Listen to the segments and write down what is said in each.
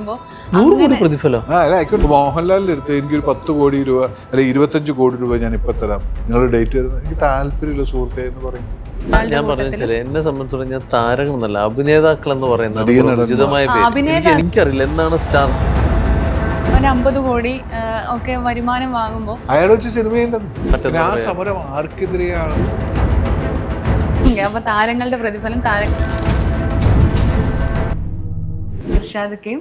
വാങ്ങുമ്പോൾ 100 കോടി പ്രതിഫലം. മോഹൻലാലിന്റെ അടുത്ത് എനിക്കൊരു 10 കോടി രൂപ അല്ലെങ്കിൽ 25 കോടി രൂപ ഞാൻ ഇപ്പൊ തരാം, നിങ്ങളുടെ ഡേറ്റ് വരുന്നത് എനിക്ക് താല്പര്യമില്ല സുഹൃത്തെ എന്ന് പറയും. ഞാൻ പറഞ്ഞാൽ എന്നെ സംബന്ധിച്ചിടത്തോളം ഞാൻ താരങ്ങൾ എന്നല്ല, അഭിനേതാക്കൾ എന്ന് പറയുന്നത് ഉചിതമായ പേര്. എനിക്കറിയില്ല എന്താണ് സ്റ്റാർ. ഒരു 50 കോടി ഒക്കെ വരുമാനം വാങ്ങുമ്പോൾ അയാൾ വെച്ച് സിനിമയുണ്ടെന്ന് ആ സമരം ആർക്കെതിരെയാണ്? അപ്പൊ താരങ്ങളുടെ പ്രതിഫലം ഇർഷാദക്കയും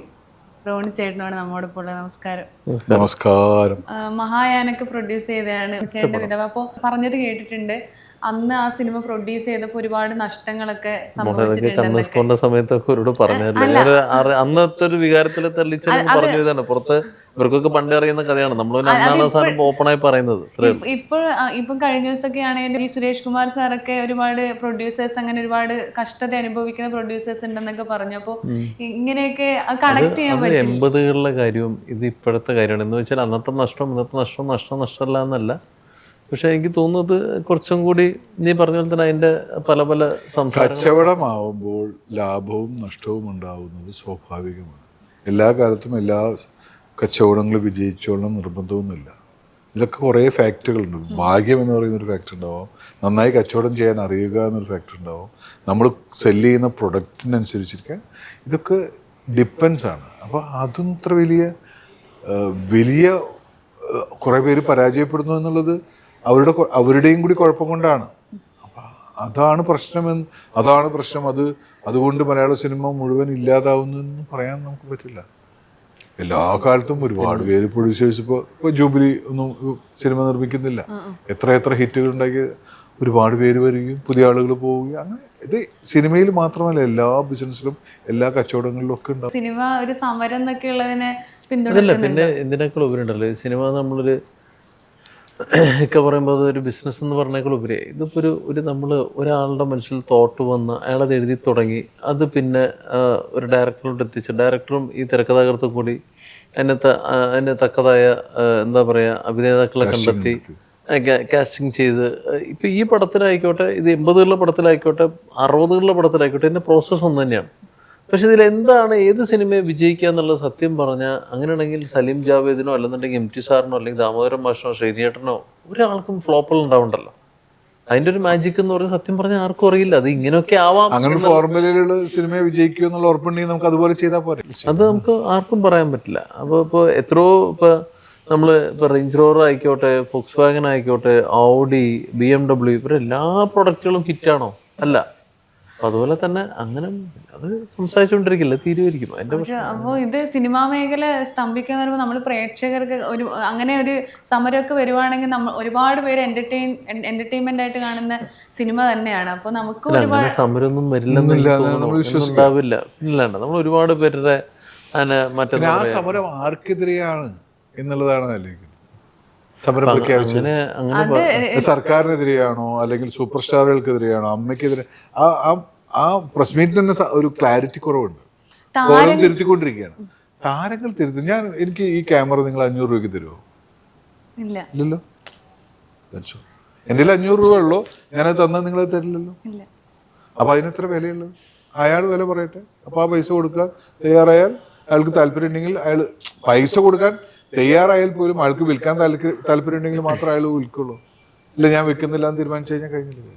റോണി ചേട്ടനാണ് നമ്മോടൊപ്പം ഉള്ളത്. നമസ്കാരം. നമസ്കാരം. മഹായാനൊക്കെ പ്രൊഡ്യൂസ് ചെയ്തതാണ് ചേട്ടന്റെ വിധവ. അപ്പൊ പറഞ്ഞത് കേട്ടിട്ടുണ്ട്, അന്ന് ആ സിനിമ പ്രൊഡ്യൂസ് ചെയ്തപ്പോൾ ഒരുപാട് നഷ്ടങ്ങളൊക്കെ സംഭവിച്ചിട്ടുണ്ട്. സമയത്തൊക്കെ ഒരുപാട് പറഞ്ഞല്ലേ, അന്നത്തെ ഒരു വികാരത്തിലെ തള്ളിച്ചെന്ന് പറഞ്ഞു ഇതാണ്. പുറത്ത് ഇവർക്കൊക്കെ പണ്ടേ അറിയുന്ന കഥയാണ്, നമ്മൾ സാധനം ഓപ്പണായി പറയുന്നത്. ഇപ്പം കഴിഞ്ഞ ദിവസമൊക്കെ ആണെങ്കിലും ഈ സുരേഷ് കുമാർ സാറൊക്കെ ഒരുപാട് പ്രൊഡ്യൂസേഴ്സ് അങ്ങനെ ഒരുപാട് കഷ്ടത അനുഭവിക്കുന്ന പ്രൊഡ്യൂസേഴ്സ് ഉണ്ടെന്നൊക്കെ പറഞ്ഞു. അപ്പോൾ ഇങ്ങനെയൊക്കെ കണക്ട് ചെയ്യാൻ പറ്റും. 80കളിലെ കാര്യവും ഇത് ഇപ്പോഴത്തെ കാര്യമാണ്. എന്ന് വെച്ചാൽ അന്നത്തെ നഷ്ടം ഇന്നത്തെ നഷ്ടമല്ല എന്നല്ല. പക്ഷെ എനിക്ക് തോന്നുന്നത് കുറച്ചും കൂടി നീ പറഞ്ഞ പോലെ തന്നെ അതിന്റെ പല പല കച്ചവടമാവുമ്പോൾ ലാഭവും നഷ്ടവും ഉണ്ടാവുന്നത് സ്വാഭാവികമാണ്. എല്ലാ കാലത്തും എല്ലാ കച്ചവടങ്ങളും വിജയിച്ചോളം നിർബന്ധമൊന്നുമില്ല. ഇതിലൊക്കെ കുറേ ഫാക്ടറുകളുണ്ട്. ഭാഗ്യം എന്ന് പറയുന്നൊരു ഫാക്ടർ ഉണ്ടാവും, നന്നായി കച്ചവടം ചെയ്യാൻ അറിയുക എന്നൊരു ഫാക്ടർ ഉണ്ടാവും, നമ്മൾ സെല് ചെയ്യുന്ന പ്രൊഡക്റ്റിനനുസരിച്ചിരിക്കാൻ, ഇതൊക്കെ ഡിപ്പെൻസ് ആണ്. അപ്പോൾ അതും ഇത്ര വലിയ കുറേ പേര് പരാജയപ്പെടുന്നു എന്നുള്ളത് അവരുടെയും കൂടി കുഴപ്പം കൊണ്ടാണ്. അപ്പം അതാണ് പ്രശ്നം. അതുകൊണ്ട് മലയാള സിനിമ മുഴുവൻ ഇല്ലാതാവുന്നു എന്ന് പറയാൻ നമുക്ക് പറ്റില്ല. എല്ലാ കാലത്തും ഒരുപാട് പേര് പ്രൊഡ്യൂസേഴ്സ് ഇപ്പോൾ ജൂബിലി ഒന്നും സിനിമ നിർമ്മിക്കുന്നില്ല. എത്ര ഹിറ്റുകൾ ഉണ്ടാക്കി ഒരുപാട് പേര് വരികയും പുതിയ ആളുകൾ പോവുകയും, അങ്ങനെ ഇത് സിനിമയിൽ മാത്രമല്ല എല്ലാ ബിസിനസ്സിലും എല്ലാ കച്ചവടങ്ങളിലും ഒക്കെ ഉണ്ടാവും. സിനിമ ഒരു സമരം എന്നൊക്കെ ഉള്ളതിനെ പിന്നെ എന്തിനേക്കാൾ ഉപരിയുണ്ടല്ലോ സിനിമ. നമ്മളൊരു ഒക്കെ പറയുമ്പോൾ അതൊരു ബിസിനസ് എന്ന് പറഞ്ഞേക്കാൾ ഉപരി ഇതിപ്പോൾ ഒരു നമ്മൾ ഒരാളുടെ മനസ്സിൽ തോട്ട് വന്ന് അയാളത് എഴുതി തുടങ്ങി, അത് പിന്നെ ഒരു ഡയറക്ടറോട് എത്തിച്ച് ഡയറക്ടറും ഈ തിരക്കഥാകൃത്തും കൂടി അതിന് തക്കതായ എന്താ പറയുക അഭിനേതാക്കളെ കണ്ടെത്തി കാസ്റ്റിംഗ് ചെയ്ത് ഇപ്പം ഈ പടത്തിലായിക്കോട്ടെ, ഇത് 80കളിലെ പടത്തിലായിക്കോട്ടെ 60കളിലെ പടത്തിലായിക്കോട്ടെ, ഇതിൻ്റെ പ്രോസസ്സ് ഒന്ന് തന്നെയാണ്. പക്ഷെ ഇതിലെന്താണ് ഏത് സിനിമയെ വിജയിക്കുക എന്നുള്ളത് സത്യം പറഞ്ഞാൽ അങ്ങനെയാണെങ്കിൽ സലീം ജാവേദിനോ അല്ലെന്നുണ്ടെങ്കിൽ MT സാറിനോ അല്ലെങ്കിൽ ദാമോദരൻ മാഷിനോ ശ്രീനേട്ടനോ ഒരാൾക്കും ഫ്ലോപ്പുകൾ ഉണ്ടാവണ്ടല്ലോ. അതിൻ്റെ ഒരു മാജിക് എന്ന് പറയുന്നത് സത്യം പറഞ്ഞാൽ ആർക്കും അറിയില്ല. അത് ഇങ്ങനെയൊക്കെ ആവാം. അങ്ങനെ ഫോർമുലയിലുള്ള സിനിമയെ വിജയിക്കുക എന്നുള്ള ഉറപ്പുണ്ടെങ്കിൽ നമുക്ക് അതുപോലെ ചെയ്താൽ പോരെ. അത് നമുക്ക് ആർക്കും പറയാൻ പറ്റില്ല. അപ്പോൾ ഇപ്പോൾ എത്രയോ നമ്മൾ ഇപ്പോൾ റേഞ്ച് റോവർ ആയിക്കോട്ടെ, ഫോക്സ് വാഗൻ ആയിക്കോട്ടെ, ഓഡി, BMW ഇവരെല്ലാ പ്രൊഡക്റ്റുകളും ഹിറ്റാണോ? അല്ല. അതുപോലെ തന്നെ അങ്ങനെ അത് സംസാരിച്ചുകൊണ്ടിരിക്കില്ല, തീരുമായിരിക്കും അതിന്റെ പ്രശ്നം. അപ്പോൾ ഇത് സിനിമാ മേഖല സ്തംഭിക്കുന്ന പറയുമ്പോൾ നമ്മൾ പ്രേക്ഷകർക്ക് അങ്ങനെ ഒരു സമരമൊക്കെ വരുവാണെങ്കിൽ നമ്മൾ ഒരുപാട് പേര് എന്റർടൈൻമെന്റ് ആയിട്ട് കാണുന്ന സിനിമ തന്നെയാണ്. അപ്പോൾ നമുക്ക് ഒരുപാട് സമരമൊന്നും വരില്ലെന്നുണ്ടാവില്ല. ഇല്ലാണ്ട് നമ്മൾ ഒരുപാട് പേരുടെ മറ്റേ ആ സമരം ആർക്കെതിരെയാണ് എന്നുള്ളതാണ് ആലോചിക്കുന്നത്. സമരം പ്രഖ്യാപിച്ചത് സർക്കാരിനെതിരെയാണോ അല്ലെങ്കിൽ സൂപ്പർ സ്റ്റാറുകൾക്കെതിരെയാണോ, അമ്മയ്ക്കെതിരെ? ആ പ്രസ് മീറ്റിന് തന്നെ ഒരു ക്ലാരിറ്റി കുറവുണ്ട്. ഓരോന്നും തിരുത്തിക്കൊണ്ടിരിക്കുകയാണ്. താരങ്ങൾ എനിക്ക് ഈ ക്യാമറ നിങ്ങൾ 500 രൂപയ്ക്ക് തരുമോ? ഇല്ലല്ലോ. എൻ്റെ 500 രൂപ ഉള്ളൂ, ഞാനത് തന്നാൽ നിങ്ങളത് തരില്ലല്ലോ. അപ്പൊ അതിനെത്ര വിലയുള്ളത്? അയാൾ വില പറയട്ടെ. അപ്പൊ ആ പൈസ കൊടുക്കാൻ തയ്യാറായാൽ, അയാൾക്ക് താല്പര്യം ഉണ്ടെങ്കിൽ അയാൾ പൈസ കൊടുക്കാൻ തയ്യാറായാൽ പോലും അയാൾക്ക് വിൽക്കാൻ താല്പര്യം ഉണ്ടെങ്കിൽ മാത്രമേ അയാൾ വിൽക്കുള്ളൂ. ഇല്ല ഞാൻ വിൽക്കുന്നില്ല എന്ന് തീരുമാനിച്ചു കഴിഞ്ഞാൽ കഴിഞ്ഞില്ല.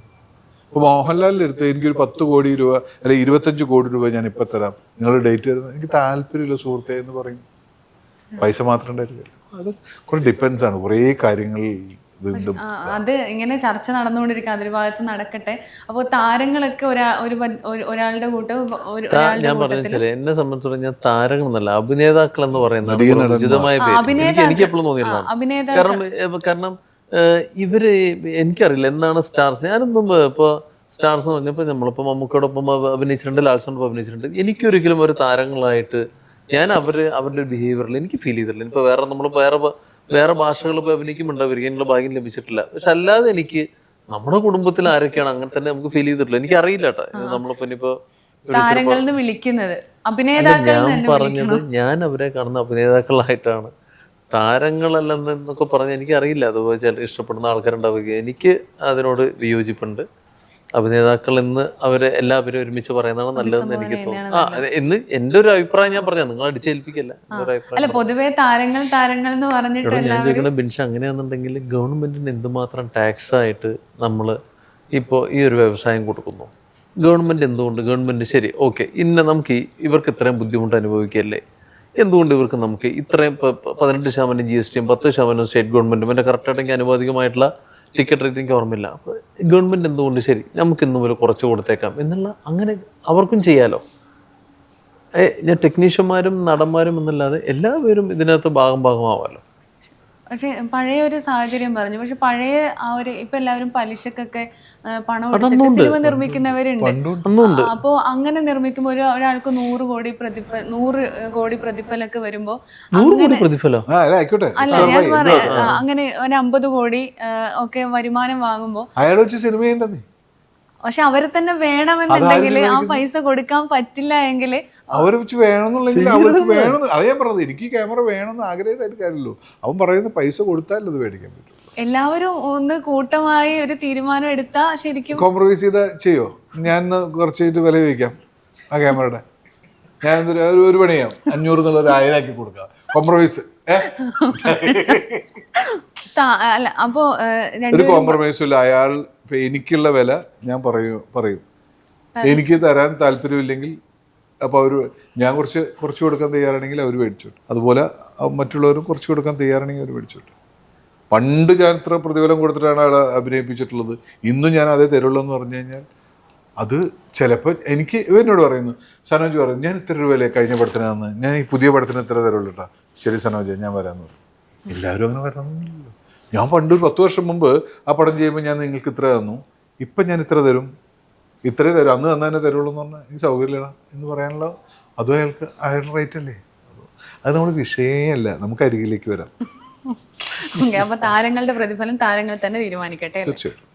ഇപ്പോൾ മോഹൻലാലിന്റെ അടുത്ത് എനിക്കൊരു 10 കോടി രൂപ അല്ലെങ്കിൽ 25 കോടി രൂപ ഞാൻ ഇപ്പൊ തരാം, നിങ്ങളുടെ ഡേറ്റ് വരുന്നത് എനിക്ക് താല്പര്യമില്ല സുഹൃത്തെ എന്ന് പറയും. പൈസ മാത്രം ഉണ്ടായിരിക്കില്ല. അത് കുറെ ഡിപ്പെൻസ് ആണ്, കുറേ കാര്യങ്ങൾ. അത് ഇങ്ങനെ ചർച്ച നടന്നുകൊണ്ടിരിക്കുക, അതിന്റെ ഭാഗത്ത് നടക്കട്ടെ. അപ്പോൾ താരങ്ങളൊക്കെ ഒരാളുടെ കൂട്ട് ഞാൻ പറഞ്ഞാൽ എന്നെ സംബന്ധിച്ചിടത്തോളം ഞാൻ താരങ്ങൾ എന്നല്ല, അഭിനേതാക്കൾ എന്ന് പറയുന്നത് ഉചിതമായ പേര് എനിക്ക് എപ്പോഴും തോന്നിയിട്ടുള്ളതാണ്. കാരണം ഇവര് എനിക്കറിയില്ല എന്താണ് സ്റ്റാർസ്. ഞാനൊന്നും ഇപ്പോൾ സ്റ്റാർസ് എന്ന് പറഞ്ഞപ്പോൾ നമ്മളിപ്പോൾ മമ്മൂക്കയോടൊപ്പം അഭിനയിച്ചിട്ടുണ്ട്, ലാൽസോടൊപ്പം അഭിനയിച്ചിട്ടുണ്ട്. എനിക്കൊരിക്കലും ഒരു താരങ്ങളായിട്ട് ഞാൻ അവരുടെ ബിഹേവിയറിൽ എനിക്ക് ഫീൽ ചെയ്തിട്ടില്ല. ഇപ്പോൾ വേറെ ഭാഷകൾ ഇപ്പോൾ അഭിനയിക്കുമ്പോണ്ടാവും, അതിനുള്ള ഭാഗ്യം ലഭിച്ചിട്ടില്ല. പക്ഷെ അല്ലാതെ എനിക്ക് നമ്മുടെ കുടുംബത്തിൽ ആരൊക്കെയാണ് അങ്ങനെ തന്നെ നമുക്ക് ഫീൽ ചെയ്തിട്ടില്ല. എനിക്കറിയില്ല കേട്ടോ. നമ്മളിപ്പോ ഇനിയിപ്പോ ഞാൻ പറഞ്ഞത് ഞാൻ അവരെ കാണുന്ന അഭിനേതാക്കളായിട്ടാണ്, താരങ്ങളല്ലെന്നൊക്കെ പറഞ്ഞ് എനിക്കറിയില്ല. അതുപോലെ ചില ഇഷ്ടപ്പെടുന്ന ആൾക്കാരുണ്ടാവുക, എനിക്ക് അതിനോട് വിയോജിപ്പുണ്ട്. അഭിനേതാക്കൾ എന്ന് അവരെ എല്ലാവരും ഒരുമിച്ച് പറയുന്നതാണ് നല്ലതെന്ന് എനിക്ക് തോന്നുന്നു. എന്ന് എൻ്റെ ഒരു അഭിപ്രായം ഞാൻ പറഞ്ഞത്, നിങ്ങൾ അടിച്ചേൽപ്പിക്കല്ല, എൻ്റെ ഒരു അഭിപ്രായം. അല്ല, പൊതുവെ താരങ്ങൾ എന്ന് പറഞ്ഞിട്ട് ഞാൻ ചോദിക്കുന്ന ബിൻഷ, അങ്ങനെയാണെന്നുണ്ടെങ്കിൽ ഗവൺമെന്റിന് എന്തുമാത്രം ടാക്സ് ആയിട്ട് നമ്മൾ ഇപ്പോൾ ഈ ഒരു വ്യവസായം കൊടുക്കുന്നു? ഗവൺമെന്റ് എന്തുകൊണ്ട്, ഗവൺമെന്റ് ശരി ഓക്കെ, നമുക്ക് ഇവർക്ക് ഇത്രയും ബുദ്ധിമുട്ട് അനുഭവിക്കല്ലേ, എന്തുകൊണ്ട് ഇവർക്ക് നമുക്ക് ഇത്രയും 18% GST 10% സ്റ്റേറ്റ് ഗവൺമെന്റും എൻ്റെ കറക്റ്റായിട്ടെങ്കിൽ അനുവാദികമായിട്ടുള്ള ടിക്കറ്റ് റേറ്റ് എനിക്ക് ഓർമ്മയില്ല. അപ്പോൾ ഗവൺമെന്റ് എന്തുകൊണ്ട് ശരി നമുക്ക് ഇന്ന് പോലെ കുറച്ച് കൊടുത്തേക്കാം എന്നുള്ള, അങ്ങനെ അവർക്കും ചെയ്യാലോ. ഞാൻ ടെക്നീഷ്യന്മാരും നടന്മാരും എന്നല്ലാതെ എല്ലാവരും ഇതിനകത്ത് ഭാഗമാവാമല്ലോ. പക്ഷെ പഴയ ഒരു സാഹചര്യം പറഞ്ഞു. പക്ഷെ പഴയ ആ ഒരു ഇപ്പൊ എല്ലാവരും പലിശക്കൊക്കെ പണം എടുത്തിട്ട് സിനിമ നിർമ്മിക്കുന്നവരുണ്ട്. അപ്പോ അങ്ങനെ നിർമ്മിക്കുമ്പോൾ ഒരാൾക്ക് 100 കോടി പ്രതിഫലമൊക്കെ വരുമ്പോ, അല്ല ഞാൻ പറയാം, അങ്ങനെ ഒരു 50 കോടി ഒക്കെ വരുമാനം വാങ്ങുമ്പോ പക്ഷെ അവരെ തന്നെ വേണമെന്നുണ്ടെങ്കിൽ ആ പൈസ കൊടുക്കാൻ പറ്റില്ല എങ്കിൽ അവരെ വെച്ച് വേണമെന്നുണ്ടെങ്കിൽ അവർക്ക് വേണം. അതേ ഞാൻ പറഞ്ഞത്, എനിക്ക് ക്യാമറ വേണമെന്ന് ആഗ്രഹമായിട്ട് കാര്യമല്ലോ. അവൻ പറയുന്ന പൈസ കൊടുത്താലേ അത് മേടിക്കാൻ പറ്റും. എല്ലാവരും ഒന്ന് കൂട്ടമായി ഒരു തീരുമാനം എടുത്താ ശരിക്കും കോംപ്രമൈസ് ചെയ്താ ചെയ്യോ? ഞാൻ കുറച്ച് വില ചോദിക്കാം ആ ക്യാമറയുടെ, ഞാൻ ഒരു പണി ചെയ്യാം, 500 എന്നുള്ള 1000 ആക്കി കൊടുക്കാം. കോംപ്രമൈസ് അല്ല. അപ്പോ ഒരു കോംപ്രമൈസും ഇല്ല. അയാൾ എനിക്കുള്ള വില ഞാൻ പറയും. എനിക്ക് തരാൻ താല്പര്യമില്ലെങ്കിൽ അപ്പോൾ ഞാൻ കുറച്ച് കൊടുക്കാൻ തയ്യാറാണെങ്കിൽ അവർ മേടിച്ചോട്ടെ. അതുപോലെ മറ്റുള്ളവരും കുറച്ച് കൊടുക്കാൻ തയ്യാറാണെങ്കിൽ അവർ മേടിച്ചോട്ടെ. പണ്ട് ഞാൻ ഇത്ര പ്രതിഫലം കൊടുത്തിട്ടാണ് ആളെ അഭിനയിപ്പിച്ചിട്ടുള്ളത്, ഇന്നും ഞാൻ അതേ തരുള്ളൂ എന്ന് പറഞ്ഞു കഴിഞ്ഞാൽ അത് ചിലപ്പോൾ എനിക്ക് ഇവനോട് പറയുന്നു, സനോജ് പറയുന്നു, ഞാൻ ഇത്ര രൂപയിലെ കഴിഞ്ഞ പടത്തിനാന്ന്, ഞാൻ ഈ പുതിയ പടത്തിന് ഇത്ര തരുള്ളൂ കേട്ടോ. ശരി സനോജ്, ഞാൻ വരാമെന്ന് പറയും. എല്ലാവരും അങ്ങനെ വരണമെന്നില്ലല്ലോ. ഞാൻ പണ്ട് 10 വർഷം മുമ്പ് ആ പടം ചെയ്യുമ്പോൾ ഞാൻ നിങ്ങൾക്ക് ഇത്ര തന്നു, ഇപ്പം ഞാൻ ഇത്ര തരും, ഇത്രയും തരും, അന്ന് തന്നെ തരുള്ളൂ എന്ന് പറഞ്ഞാൽ എനിക്ക് സൗകര്യമില്ല എന്ന് പറയാനുള്ള അതും അയാളുടെ റേറ്റ് അല്ലേ. അത് നമ്മുടെ വിഷയമല്ല. നമുക്ക് അരികിലേക്ക് വരാം. അപ്പൊ താരങ്ങളുടെ പ്രതിഫലം താരങ്ങൾ തന്നെ തീരുമാനിക്കട്ടെ. തീർച്ചയായിട്ടും.